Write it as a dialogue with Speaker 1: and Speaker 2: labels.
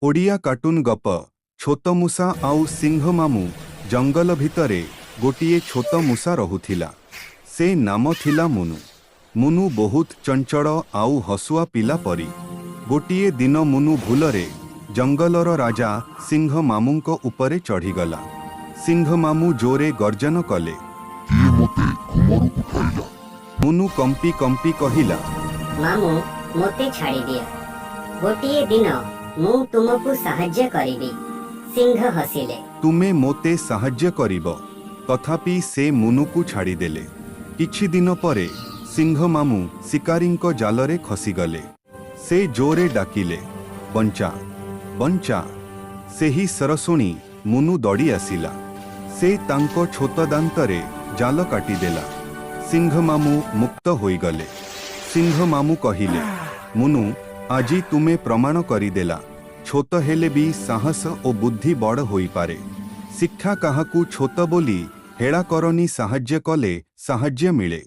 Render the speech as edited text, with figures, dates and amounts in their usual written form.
Speaker 1: Odia cartoon गप छोट मूषा आउ सिंह मामू जंगल भितरे गोटिए छोट मूषा रहुथिला। से नाम थिला मुनु। मुनु बहुत चंचल आउ हसुआ पिला परी। गोटिए दिन मुनु भूलरे जंगलर राजा सिंह मामूंको उपरे चढ़ीगला। सिंह मामू जोरे गर्जन कले। मुनु कंपी कंपी कहिला,
Speaker 2: मामू मोते छाड़ी दिया, गोटिए दिन मु तुमको साहाय्य करिबी। सिंह हसिले।
Speaker 1: तुमे मोते साहाय्य करिबो। तथापि से मुनुकु छाड़ीदेले। किछि दिन परे सिंह मामू शिकारींको जालरे खसीगले। से जोरे डाकिले, बंचा बंचा। सेही सरसुणी मुनु दौड़ी आसिला। से तांको छोट दांतरे जाल काटिदेला। सिंह मामू मुक्त होईगले। सिंह मामू कहिले, मुनु आजी तुमे प्रमाण करिदेला, छोट हेले भी साहस और बुद्धि बड़ होई पारे। शिक्षा काहाकू छोट बोली हेड़ा करनी, साहाय्य कले साहाय्य मिले।